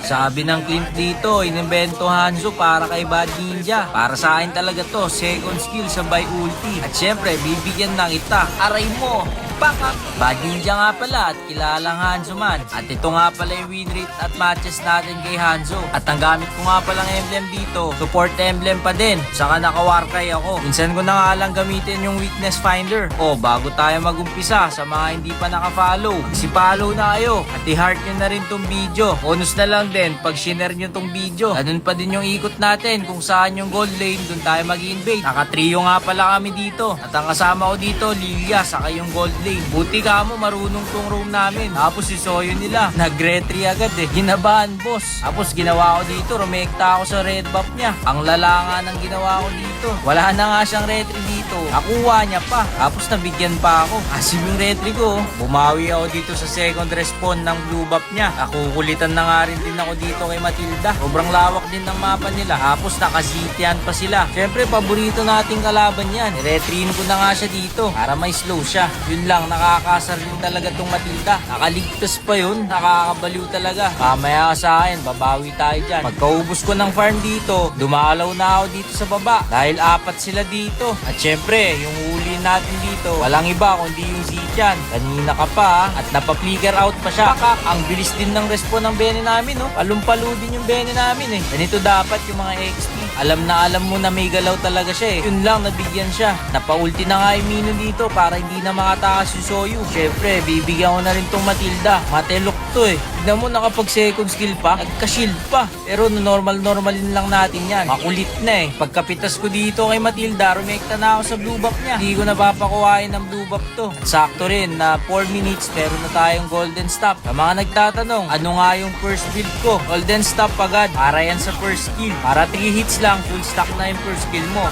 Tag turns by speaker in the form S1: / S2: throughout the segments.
S1: Sabi ng Clint dito, inimbento Hanzo para kay Bad Ninja. Para sa akin talaga to, second skill sabay ulti. At syempre, bibigyan ng itak. Aray mo! Baka! Bad Ninja nga pala at kilalang Hanzo man. At ito nga pala yung win rate at matches natin kay Hanzo. At ang gamit ko nga palang emblem dito, support emblem pa din. Saka naka-warcry ako. Minsan ko na nga lang gamitin yung weakness finder. O, bago tayo magumpisa sa mga hindi pa naka-follow, si-follow na kayo. At i-heart nyo na rin tong video. Bonus na lang din pag share nyo tong video. Ganun pa din yung ikot natin kung saan yung gold lane, dun tayo mag-invade. Naka-trio nga pala kami dito. At ang kasama ko dito, Lilia, saka yung gold lane. Buti ka mo, marunong tong roam namin. Tapos si Soyo nila, nag-retry agad eh. Ginabahan, boss. Tapos ginawa ko dito, rumekta ako sa red buff niya. Ang lala nga ng ginawa ko dito. Wala na nga siyang retry dito. Nakuha niya pa. Tapos nabigyan pa ako. Asim yung retry ko. Bumawi ako dito sa second respawn ng blue buff niya. Nakukulitan na nga rin din ako dito kay Matilda. Sobrang lawak din ng mapa nila. Tapos nakasitian pa sila. Siyempre, paborito nating kalaban yan. Retryin ko na nga siya dito para may slow siya. Yun lang, nakakasar din talaga tong Matilda. Nakaligtas pa yun. Nakakabaliw talaga. Mamaya sa akin, babawi tayo dyan. Pagkaubos ko ng farm dito, dumalaw na ako dito sa baba. Dahil apat sila dito. At syempre, yung huli natin dito, walang iba kundi yung Zichan. Kanina ka pa at napapflicker out pa siya. Baka, ang bilis din ng respawn ng bene namin, no? Palumpalo din yung bene namin eh. Ganito dapat yung mga XP. Alam na alam mo na may galaw talaga siya eh. Yun lang, nabigyan siya. Napaulti na nga yung Mino dito para hindi na makatakas yung Soyu. Syempre, bibigyan ko na rin tong Matilda. Matelok to eh. Tignan mo, nakapag second skill pa, nagka-shield pa. Pero normalin lang natin yan. Makulit na eh. Pagkapitas ko dito kay Matilda, rumekta na ako sa blue buff niya. Hindi ko na papakuhain ng blue buff to. At sakto rin na 4 minutes, meron na tayong golden stop. Sa mga nagtatanong, ano nga yung first build ko? Golden stop agad. Para yan sa first skill. Para 3 hits lang, full stack na yung first skill mo.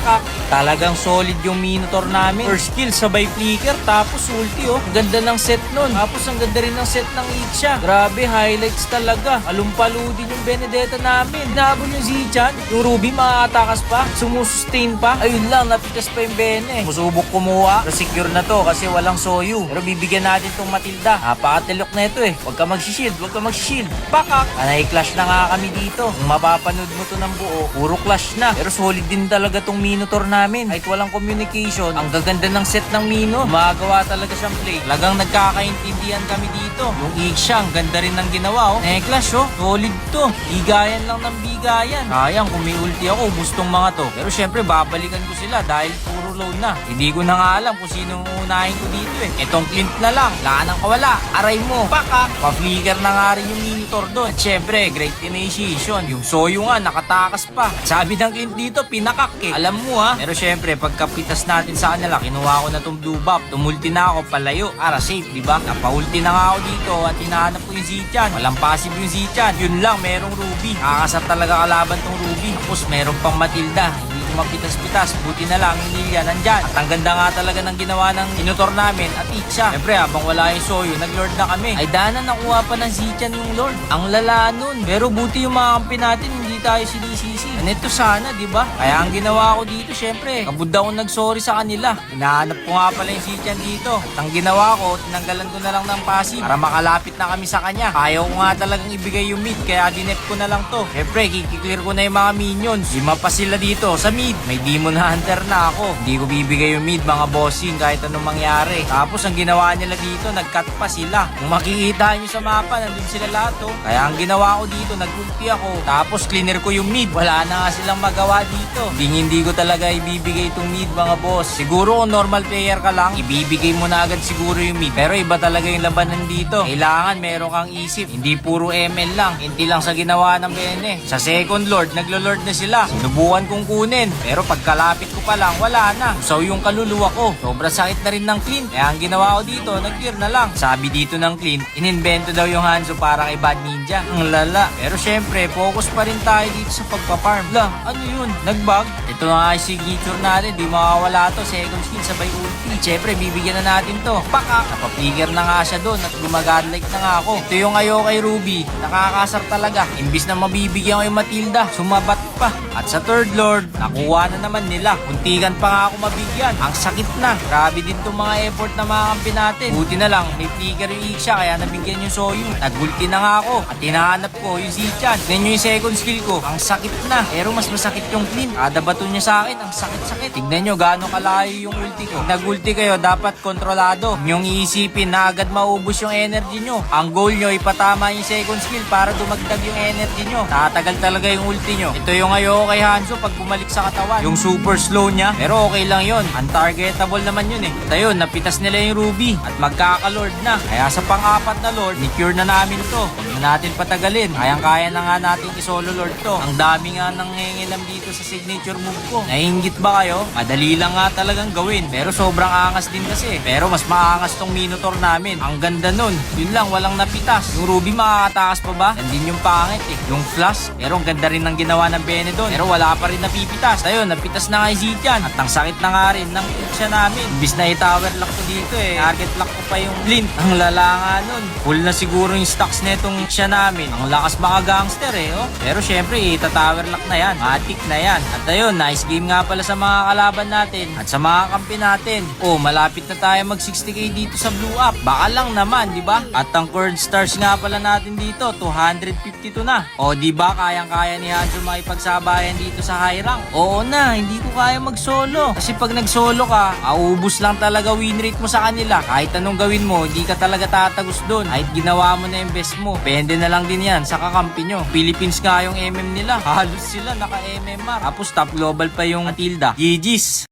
S1: Talagang solid yung Minotaur namin. First skill, sabay flicker, tapos ulti oh. Ang ganda ng set nun. Tapos ang ganda rin ng set ng Ixia. Grabe, highlights talaga. Alumpalo din yung Benedetta namin. Nahabol yung Zichan. Yung Ruby makakatakas pa. Sumusustain pa. Ayun lang, napitas pa yung Bene. Musubok kumuha. Pero secure na to kasi walang Soyu. Pero bibigyan natin tong Matilda. Napakatilok na ito eh. Huwag ka mag-shield. Pakak! Anay clash na nga kami dito. Kung mapapanood mo to ng buo, puro clash na. Pero solid din talaga tong Minotaur namin. Kahit walang communication, ang gaganda ng set ng Mino. Magawa talaga siyang play. Lagang nagkakaintindihan kami dito. Yung Ixia, ang ganda rin ng ginawa oh. Clash oh, solid to. Bigayan lang ng bigayan. Sayang, kung may ulti ako, gustong mga to. Pero syempre, babalikan ko sila dahil puro low na. Hindi ko na nga alam kung sino unahin ko dito eh. Etong Clint na lang. Laan ang kawala. Aray mo. Pakak. Pa-flicker na nga rin yung Minotaur doon. At syempre, great initiation. Yung Soyu nga, nakatakas pa. Sabi ng Clint dito, pinakak eh. Alam mo ha. Pero syempre, pagkapitas natin sa kanila, kinuha ko na tong blue buff. Tumulti na ako palayo. Para safe, di ba? Napaulti na nga ako dito at hinahanap ko yung Zichan. Walang passive yung Zichan. Yun lang, merong Ruby. Nakakasar talaga kalaban tong Ruby. Tapos meron pang Matilda. Hindi ko mapitas-pitas. Buti na lang, yung Lilia nandyan. At ang ganda nga talaga ng ginawa ng Minotaur namin at Ixia. Siyempre, habang wala yung Soyu, nag-lord na kami. Ay, dana nakuha pa ng Zichan yung lord. Ang lala nun. Pero buti yung mga kampi natin, hindi tayo sinisisi. Ganito sana, di ba? Kaya ang ginawa ko dito, syempre, kabud ako nag-sorry sa kanila. Hinahanap ko nga pala yung Zichan dito. At ang ginawa ko, tinanggalan ko na lang ng passive para makalapit na kami sa kanya. Ayaw ko nga talagang ibigay yung mid, kaya dinep ko na lang to. Syempre, kikiclear ko na yung mga minions. Lima pa sila dito sa mid. May Demon Hunter na ako. Hindi ko bibigay yung mid, mga bossing, kahit anong mangyari. Tapos ang ginawa nila dito, nag-cut pa sila. Kung makikita nyo sa mapa, nandun sila lahat oh. Kaya ang ginawa ko dito, nag-ulti ako. Tapos cleaner ko yung mid. Wala na nga silang magawa dito. Hindi ko talaga ibibigay itong mid, mga boss. Siguro kung normal player ka lang, ibibigay mo na agad siguro yung mid. Pero iba talaga yung labanan dito. Kailangan meron kang isip. Hindi puro ML lang. Hindi lang sa ginawa ng Bene. Sa second lord, naglo-lord na sila. Sinubukan kong kunin. Pero pagkalapit ko pa lang, wala na. So yung kaluluwa ko, sobrang sakit na rin ng Clint. Kaya ang ginawa ko dito, nag-clear na lang. Sabi dito ng Clint, inimbento daw yung Hanzo para kay Bad Ninja. Ang lala. Pero syempre, focus pa rin tayo dito sa pagpa-farm. La, ano yun? Nagbag? Ito nga yung signature natin, di makawala to. Second skill sabay ulti. Siyempre, bibigyan na natin to. Pakak! Napapigger na nga siya doon at gumagodlike na nga ako. Ito yung ayo kay Ruby. Nakakasar talaga. Imbis na mabibigyan ko yung Matilda, sumabat pa. At sa third lord, nakuha na naman nila. Muntikan pa nga ako mabigyan. Ang sakit na. Grabe din itong mga effort na mga kampi natin. Buti na lang, may flicker yung Iksha kaya nabigyan yung Soyu. Nagulti na nga ako at hinahanap ko yung Zichan. Tignan nyo yung second skill ko. Ang sakit na. Pero mas masakit yung Clint. Kada bato niya sa akin, ang sakit-sakit. Tignan nyo gaano kalayo yung ulti ko. Pag nag-ulti kayo, dapat kontrolado. Huwag nyong iisipin na agad maubos yung energy nyo. Ang goal nyo, ipatama yung second skill para dumagdag yung energy nyo. Tatagal talaga yung ulti nyo. Ito yung ayoko kay Hanzo pag bumalik sa katawan. Yung super slow niya. Pero okay lang yun. Untargetable naman yun eh. At ayun, napitas nila yung Ruby. At magkaka-lord na. Kaya sa pang-apat na lord, ni-cure na namin to. Huwag na natin patagalin. Kayang-kaya na nga natin i-solo lord to. Ang dami nga nang ngengilam dito sa signature move ko. Nainggit ba kayo? Madali lang nga talagang gawin. Pero sobrang angas din kasi. Pero mas maangas tong Minotaur namin. Ang ganda nun. Yun lang, walang napitas. Yung Ruby makakatakas pa ba? Yan din yung pangit eh. Yung flash. Pero ang ganda rin ng ginawa ng Benedon. Pero wala pa rin napipitas. Ayun, napitas na kay Zidjan. At ang sakit na nga rin ng siya namin. Imbis na i-tower lock ko dito eh. Target lock ko pa yung Clint. Ang lala nga nun. Full na siguro yung stocks netong siya namin. Ang lakas baka gangster eh. Oh. Pero syempre, ita-tower lock na yan. Matik na yan. At ayun, nice game nga pala sa mga kalaban natin. At sa mga kampi natin. Oh, malapit na tayo mag 60k dito sa blue up. Baka lang naman, di ba? At ang current stars nga pala natin dito, 252 na. O, di ba kayang-kaya ni Hanzo makipagsabayan dito sa high rank? Oo na, hindi ko kaya mag-solo. Kasi pag nag-solo ka, aubos lang talaga win rate mo sa kanila. Kahit anong gawin mo, hindi ka talaga tatagos doon. Kahit ginawa mo na yung best mo. Pwede na lang din yan sa kakampi nyo. Philippines nga yung MM nila. Halos sila naka-MMR. Tapos top global pa yung Matilda. GG's!